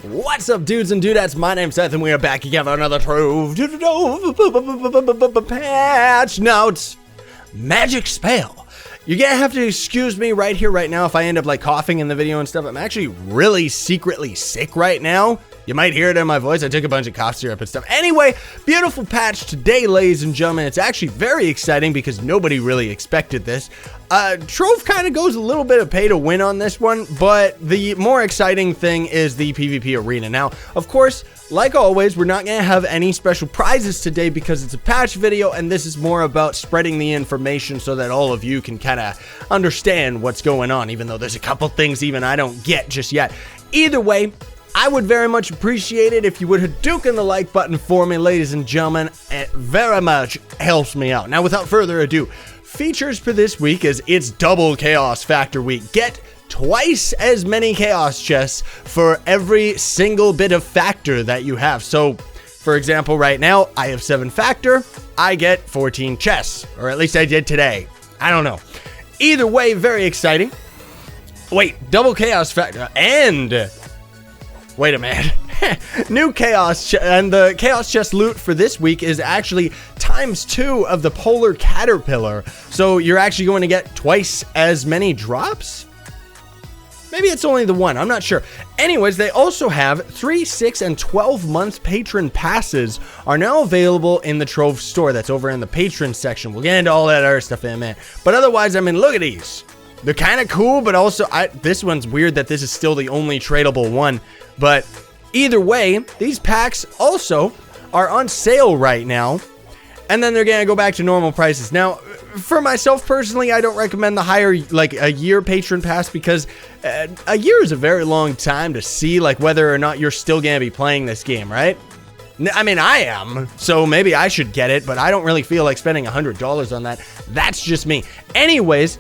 What's up, dudes and dudettes? My name's Seth, and we are back again for another Trove patch notes magic spell. You're gonna have to excuse me right here, right now, if I end up like coughing in the video and stuff. I'm actually really secretly sick right now. You might hear it in my voice. I took a bunch of cough syrup and stuff. Anyway, beautiful patch today, ladies and gentlemen. It's actually very exciting because nobody really expected this. Trove kind of goes a little bit of pay to win on this one, but the more exciting thing is the PvP arena. Now, of course, like always, we're not going to have any special prizes today because it's a patch video, and this is more about spreading the information so that all of you can kind of understand what's going on, even though there's a couple things even I don't get just yet. Either way, I would very much appreciate it if you would Hadouken the like button for me, ladies and gentlemen. It very much helps me out. Now, without further ado, features for this week is it's double chaos factor week. Get twice as many chaos chests for every single bit of factor that you have. So, for example, right now, I have 7 factor. I get 14 chests, or at least I did today. I don't know. Either way, very exciting. Wait, double chaos factor and... wait a minute. New chaos and the chaos chest loot for this week is actually ×2 of the polar caterpillar. So you're actually going to get twice as many drops? Maybe it's only the one, I'm not sure. Anyways, they also have 3, 6, and 12 month patron passes are now available in the Trove store. That's over in the patron section. We'll get into all that other stuff in a minute. But otherwise, I mean, look at these. They're kind of cool, but also, this one's weird that this is still the only tradable one. But either way, these packs also are on sale right now. And then they're going to go back to normal prices. Now, for myself personally, I don't recommend the higher, like, a year patron pass because a year is a very long time to see, like, whether or not you're still going to be playing this game, right? I mean, I am, so maybe I should get it, but I don't really feel like spending $100 on that. That's just me. Anyways,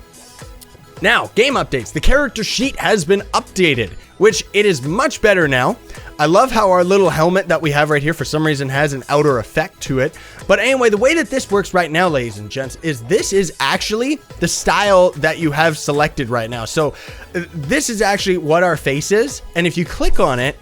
now, game updates. The character sheet has been updated, which it is much better now. I love how our little helmet that we have right here for some reason has an outer effect to it. But anyway, the way that this works right now, ladies and gents, is this is actually the style that you have selected right now. So this is actually what our face is. And if you click on it,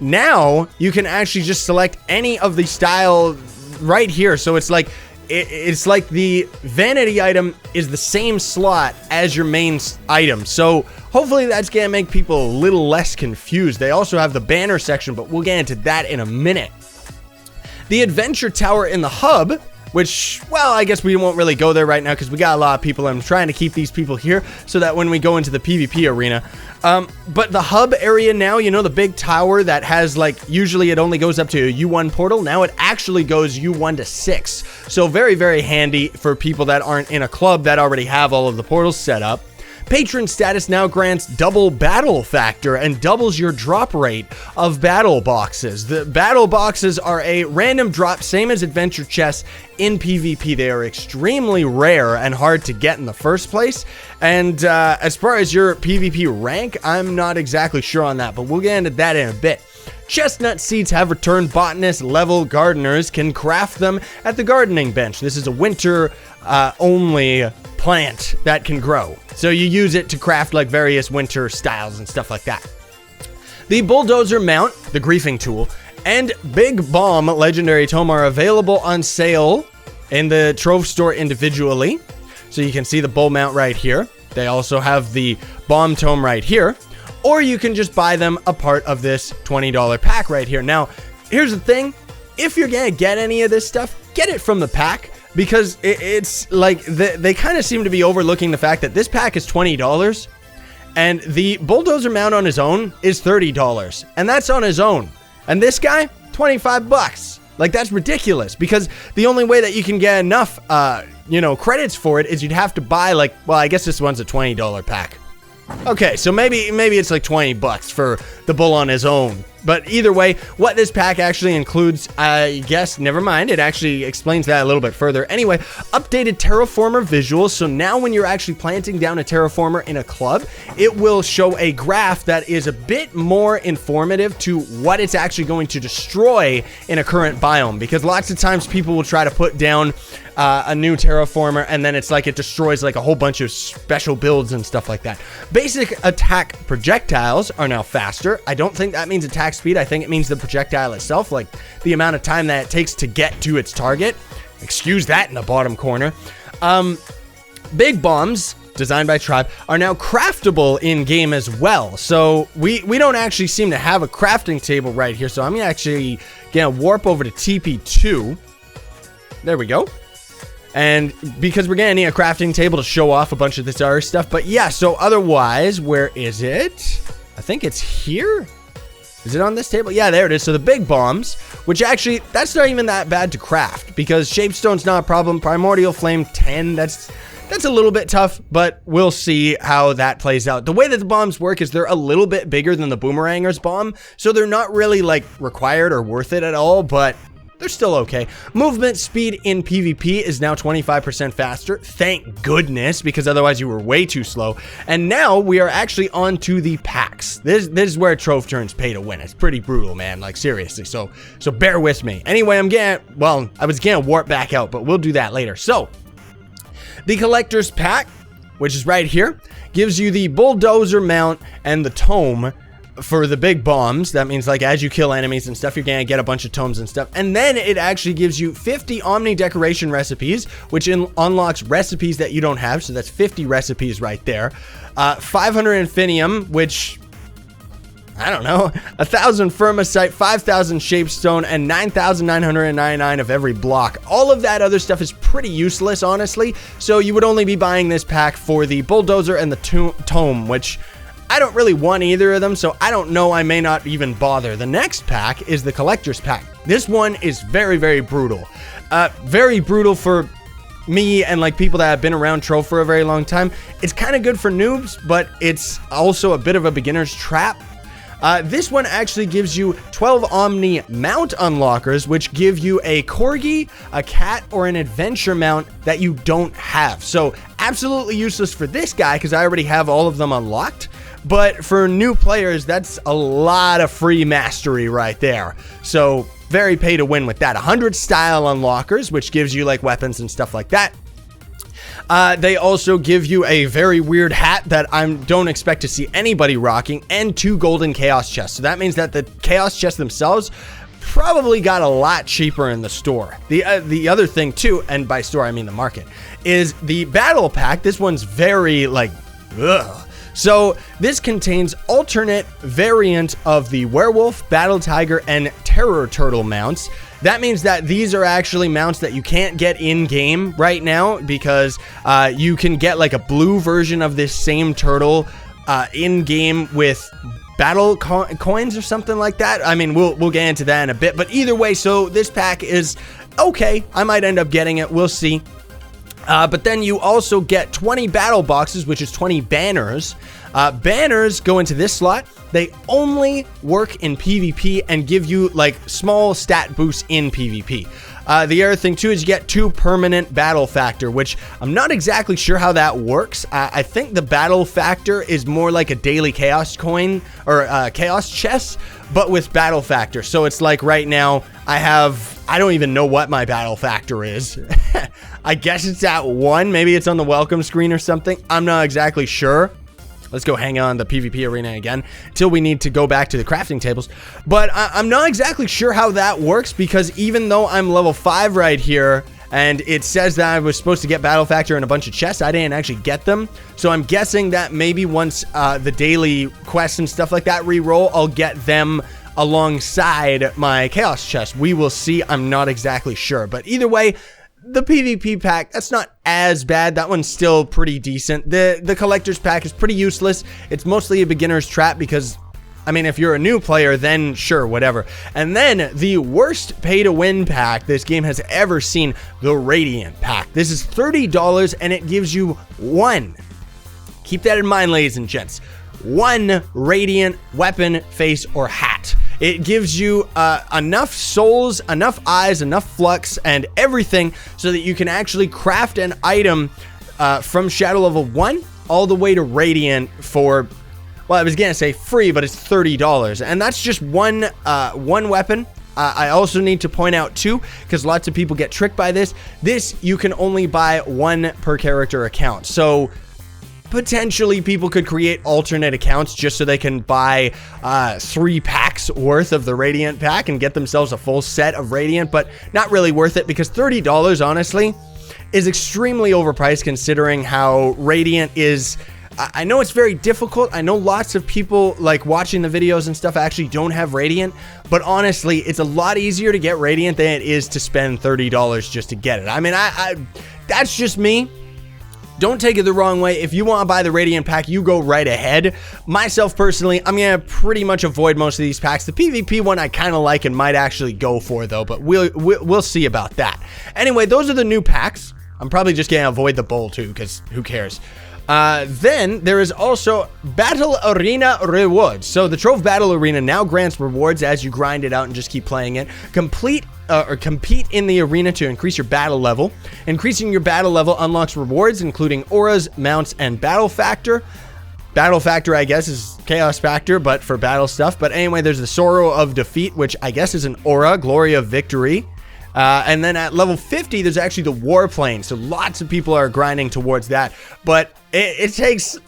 now you can actually just select any of the style right here. So it's like the vanity item is the same slot as your main item. So hopefully that's going to make people a little less confused. They also have the banner section, but we'll get into that in a minute. The adventure tower in the hub, which, well, I guess we won't really go there right now because we got a lot of people. I'm trying to keep these people here so that when we go into the PvP arena. But the hub area now, you know, the big tower that has, like, usually it only goes up to a U1 portal. Now it actually goes U1 to 6. So very, very handy for people that aren't in a club that already have all of the portals set up. Patron status now grants double battle factor and doubles your drop rate of battle boxes. The battle boxes are a random drop, same as adventure chests in PvP. They are extremely rare and hard to get in the first place. And as far as your PvP rank, I'm not exactly sure on that, but we'll get into that in a bit. Chestnut seeds have returned. Botanist level gardeners can craft them at the gardening bench. This is a winter only plant that can grow. So you use it to craft like various winter styles and stuff like that. The bulldozer mount, the griefing tool, and Big Bomb legendary tome are available on sale in the Trove store individually. So you can see the bull mount right here. They also have the bomb tome right here. Or you can just buy them a part of this $20 pack right here. Now, here's the thing. If you're gonna get any of this stuff, get it from the pack. Because it's like, they kind of seem to be overlooking the fact that this pack is $20. And the bulldozer mount on his own is $30. And that's on his own. And this guy, 25 bucks. Like, that's ridiculous. Because the only way that you can get enough, credits for it is you'd have to buy, like, well, I guess this one's a $20 pack. Okay, so maybe it's like 20 bucks for the bull on his own. But either way, what this pack actually includes, I guess, never mind. It actually explains that a little bit further. Anyway, updated terraformer visuals. So now when you're actually planting down a terraformer in a club, it will show a graph that is a bit more informative to what it's actually going to destroy in a current biome. Because lots of times people will try to put down a new terraformer and then it's like it destroys like a whole bunch of special builds and stuff like that. Basic attack projectiles are now faster. I don't think that means attack attack speed. I think it means the projectile itself, like the amount of time that it takes to get to its target. Excuse that in the bottom corner. Big bombs, designed by Tribe, are now craftable in game as well. So we don't actually seem to have a crafting table right here. So I'm actually gonna warp over to TP2. There we go. And because we're gonna need a crafting table to show off a bunch of this other stuff. But yeah, so otherwise, where is it? I think it's here. Is it on this table? Yeah, there it is. So the big bombs, which actually, that's not even that bad to craft because Shapestone's not a problem. Primordial Flame 10, that's a little bit tough, but we'll see how that plays out. The way that the bombs work is they're a little bit bigger than the Boomeranger's bomb, so they're not really like required or worth it at all, but they're still okay. Movement speed in PvP is now 25% faster. Thank goodness, because otherwise you were way too slow. And now we are actually on to the packs. This is where Trove turns pay to win. It's pretty brutal, man. Like seriously. So bear with me. Anyway, I was gonna warp back out, but we'll do that later. So the collector's pack, which is right here, gives you the bulldozer mount and the tome for the big bombs. That means like as you kill enemies and stuff, you're gonna get a bunch of tomes and stuff. And then it actually gives you 50 Omni decoration recipes, which unlocks recipes that you don't have. So that's 50 recipes right there. 500 Infinium, which I don't know, 1,000 Firmacite, 5,000 Shapestone, and 9,999 of every block. All of that other stuff is pretty useless, honestly. So you would only be buying this pack for the bulldozer and the tome, which I don't really want either of them, so I don't know, I may not even bother. The next pack is the collector's pack. This one is very, very brutal. Very brutal for me and like people that have been around Trove for a very long time. It's kind of good for noobs, but it's also a bit of a beginner's trap. This one actually gives you 12 Omni mount unlockers, which give you a Corgi, a cat, or an adventure mount that you don't have. So absolutely useless for this guy because I already have all of them unlocked. But for new players, that's a lot of free mastery right there. So very pay to win with that. 100 style unlockers, which gives you like weapons and stuff like that. They also give you a very weird hat that I don't expect to see anybody rocking, and 2 golden chaos chests. So that means that the chaos chests themselves probably got a lot cheaper in the store. The other thing too, and by store I mean the market, is the battle pack. This one's very like, ugh. So this contains alternate variant of the werewolf, battle tiger, and terror turtle mounts. That means that these are actually mounts that you can't get in game right now because you can get like a blue version of this same turtle in game with battle coins or something like that. I mean, we'll get into that in a bit, but either way, so this pack is okay. I might end up getting it. We'll see. But then you also get 20 battle boxes, which is 20 banners. Banners go into this slot. They only work in PvP and give you like small stat boosts in PvP. The other thing too is you get 2 permanent battle factor, which I'm not exactly sure how that works. I think the battle factor is more like a daily chaos coin or chaos chest, but with battle factor. So it's like right now I don't even know what my battle factor is. I guess it's at 1. Maybe it's on the welcome screen or something. I'm not exactly sure. Let's go hang on the PvP arena again until we need to go back to the crafting tables. But I'm not exactly sure how that works because even though I'm level 5 right here and it says that I was supposed to get battle factor and a bunch of chests, I didn't actually get them. So I'm guessing that maybe once the daily quests and stuff like that re-roll, I'll get them alongside my chaos chest. We will see. I'm not exactly sure. But either way, the PvP pack, that's not as bad. That one's still pretty decent. The collector's pack is pretty useless. It's mostly a beginner's trap because, I mean, if you're a new player, then sure, whatever. And then the worst pay-to-win pack this game has ever seen, the Radiant pack. This is $30 and it gives you 1. Keep that in mind, ladies and gents. 1 Radiant weapon, face, or hat. It gives you enough souls, enough eyes, enough flux, and everything so that you can actually craft an item from Shadow level 1 all the way to Radiant for, well, I was gonna say free, but it's $30. And that's just one weapon. I also need to point out too, because lots of people get tricked by this, you can only buy 1 per character account. So potentially people could create alternate accounts just so they can buy 3 packs worth of the Radiant pack and get themselves a full set of Radiant, but not really worth it because $30, honestly, is extremely overpriced considering how Radiant is. I know it's very difficult. I know lots of people like watching the videos and stuff actually don't have Radiant, but honestly, it's a lot easier to get Radiant than it is to spend $30 just to get it. I mean, that's just me. Don't take it the wrong way. If you want to buy the Radiant pack, you go right ahead. Myself personally, I'm going to pretty much avoid most of these packs. The PvP one I kind of like and might actually go for though, but we'll see about that. Anyway, those are the new packs. I'm probably just going to avoid the bowl too because who cares? Then there is also Battle Arena rewards. So the Trove Battle Arena now grants rewards as you grind it out and just keep playing it. Compete in the arena to increase your battle level. Increasing your battle level unlocks rewards including auras, mounts, and battle factor. Battle factor, I guess, is chaos factor, but for battle stuff. But anyway, there's the Sorrow of Defeat, which I guess is an aura, Glory of Victory. And then at level 50, there's actually the Warplane. So lots of people are grinding towards that. But it takes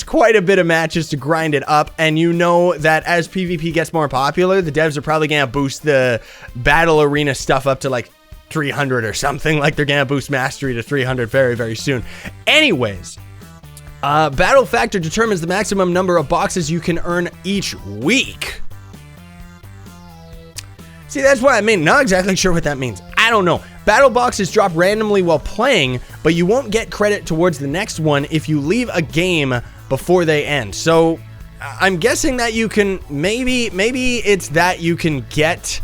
quite a bit of matches to grind it up. And you know that as PvP gets more popular, the devs are probably going to boost the Battle Arena stuff up to like 300 or something. Like they're going to boost Mastery to 300 very, very soon. Anyways, Battle Factor determines the maximum number of boxes you can earn each week. See, that's what I mean. Not exactly sure what that means. I don't know. Battle boxes drop randomly while playing, but you won't get credit towards the next one if you leave a game before they end. So I'm guessing that you can maybe it's that you can get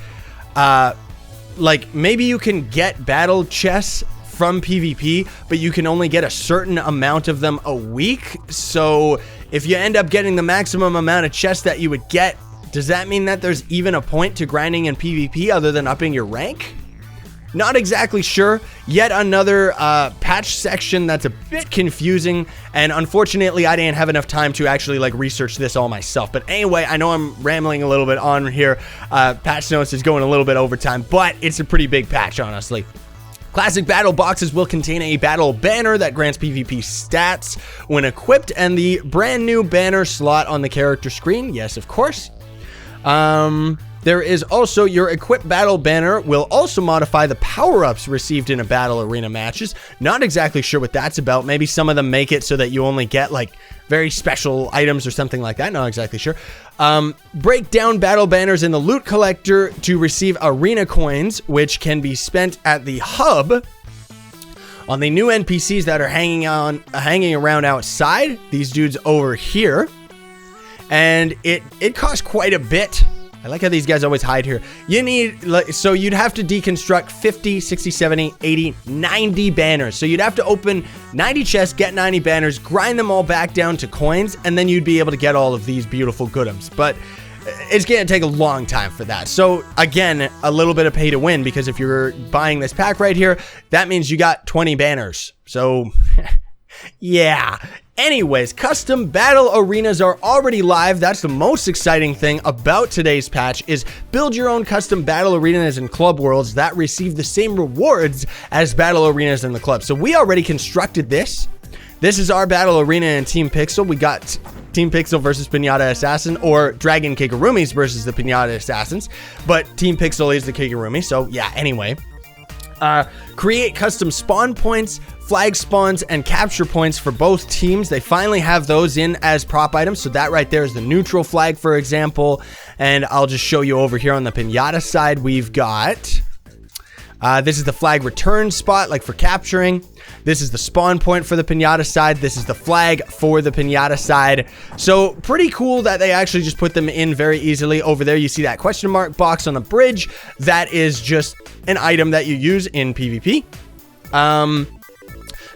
maybe you can get battle chests from PvP, but you can only get a certain amount of them a week. So if you end up getting the maximum amount of chests that you would get, does that mean that there's even a point to grinding in PvP other than upping your rank? Not exactly sure. Yet another patch section that's a bit confusing, and unfortunately I didn't have enough time to actually like research this all myself. But anyway, I know I'm rambling a little bit on here. Patch notes is going a little bit over time, but it's a pretty big patch, honestly. Classic battle boxes will contain a battle banner that grants PvP stats when equipped, and the brand new banner slot on the character screen. Yes, of course. There is also your equipped battle banner will also modify the power-ups received in a battle arena matches. Not exactly sure what that's about. Maybe some of them make it so that you only get like very special items or something like that. Not exactly sure. Break down battle banners in the loot collector to receive arena coins, which can be spent at the hub on the new NPCs that are hanging around outside. These dudes over here. And it costs quite a bit. I like how these guys always hide here. You need, so you'd have to deconstruct 50, 60, 70, 80, 90 banners. So you'd have to open 90 chests, get 90 banners, grind them all back down to coins, and then you'd be able to get all of these beautiful goodums. But it's going to take a long time for that. So again, a little bit of pay to win, because if you're buying this pack right here, that means you got 20 banners. So yeah. Anyways, custom battle arenas are already live. That's the most exciting thing about today's patch is build your own custom battle arenas in club worlds that receive the same rewards as battle arenas in the club. So we already constructed this. This is our battle arena in Team Pixel. We got Team Pixel versus Pinata Assassin, or Dragon Kigurumis versus the Pinata Assassins. But Team Pixel is the Kigurumi. So yeah, anyway. Create custom spawn points, flag spawns, and capture points for both teams. They finally have those in as prop items. So that right there is the neutral flag, for example. And I'll just show you over here on the Pinata side. We've got, this is the flag return spot, like for capturing. This is the spawn point for the Pinata side. This is the flag for the Pinata side. So pretty cool that they actually just put them in very easily. Over there, you see that question mark box on the bridge. That is just an item that you use in PvP.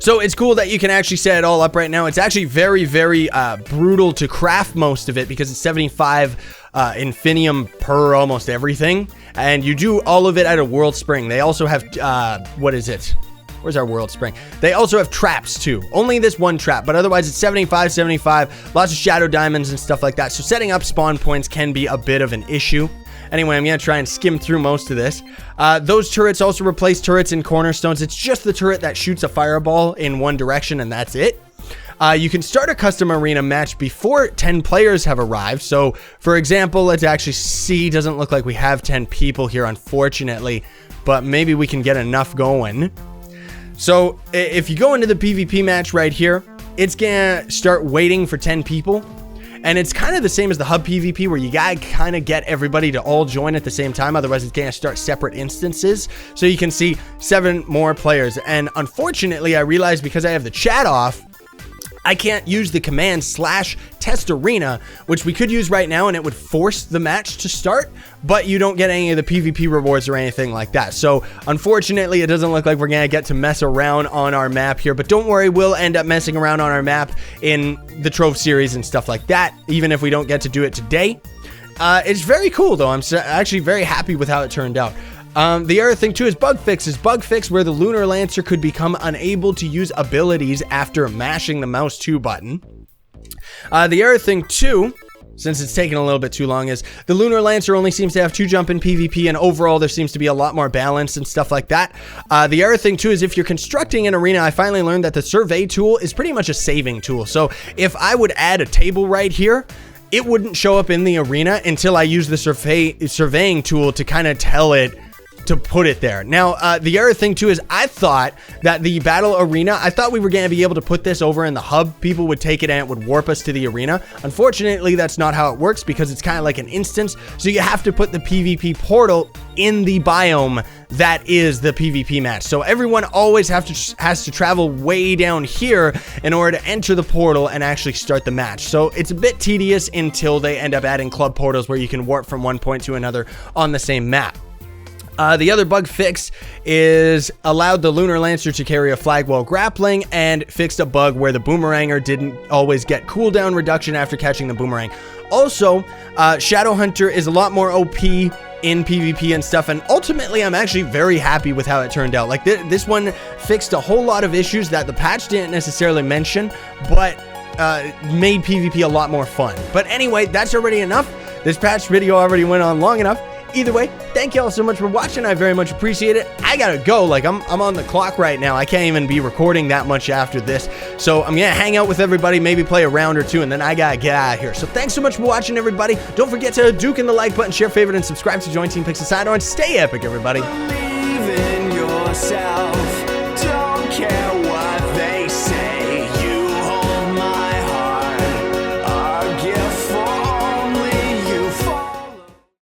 So it's cool that you can actually set it all up right now. It's actually very, very brutal to craft most of it because it's 75 infinium per almost everything. And you do all of it at a world spring. They also have, what is it? Where's our world spring? They also have traps too. Only this one trap, but otherwise it's 75, 75, lots of shadow diamonds and stuff like that. So setting up spawn points can be a bit of an issue. Anyway, I'm going to try and skim through most of this. Those turrets also replace turrets in cornerstones. It's just the turret that shoots a fireball in one direction, and that's it. You can start a custom arena match before 10 players have arrived. So, for example, let's actually see. Doesn't look like we have 10 people here, unfortunately, but maybe we can get enough going. So, if you go into the PvP match right here, it's gonna start waiting for 10 people. And it's kind of the same as the hub PvP, where you gotta kind of get everybody to all join at the same time. Otherwise, it's gonna start separate instances. So you can see 7 more players. And unfortunately, I realized because I have the chat off, I can't use the command /test arena, which we could use right now, and it would force the match to start, but you don't get any of the PvP rewards or anything like that. So unfortunately, it doesn't look like we're gonna get to mess around on our map here, but don't worry, we'll end up messing around on our map in the Trove series and stuff like that, even if we don't get to do it today. It's very cool though. I'm actually very happy with how it turned out. The other thing too is bug fixes. Bug fix where the Lunar Lancer could become unable to use abilities after mashing the mouse 2 button. The other thing too, since it's taking a little bit too long, is the Lunar Lancer only seems to have 2 jump in PvP, and overall there seems to be a lot more balance and stuff like that. The other thing too is if you're constructing an arena, I finally learned that the survey tool is pretty much a saving tool. So if I would add a table right here, it wouldn't show up in the arena until I use the surveying tool to kind of tell it to put it there. Now, the other thing too is I thought that the battle arena, I thought we were going to be able to put this over in the hub. People would take it and it would warp us to the arena. Unfortunately, that's not how it works because it's kind of like an instance. So you have to put the PvP portal in the biome that is the PvP match. So everyone always has to travel way down here in order to enter the portal and actually start the match. So it's a bit tedious until they end up adding club portals where you can warp from one point to another on the same map. The other bug fix is allowed the Lunar Lancer to carry a flag while grappling, and fixed a bug where the boomeranger didn't always get cooldown reduction after catching the boomerang. Also, Shadow Hunter is a lot more OP in PvP and stuff, and ultimately I'm actually very happy with how it turned out. Like this one fixed a whole lot of issues that the patch didn't necessarily mention, but made PvP a lot more fun. But anyway, that's already enough. This patch video already went on long enough. Either way, thank you all so much for watching. I very much appreciate it. I gotta go. Like, I'm on the clock right now. I can't even be recording that much after this. So I'm gonna hang out with everybody, maybe play a round or 2, and then I gotta get out of here. So thanks so much for watching, everybody. Don't forget to duke in the like button, share, favorite, and subscribe to join Team Pixel Side On. Stay epic, everybody. Believe in yourself.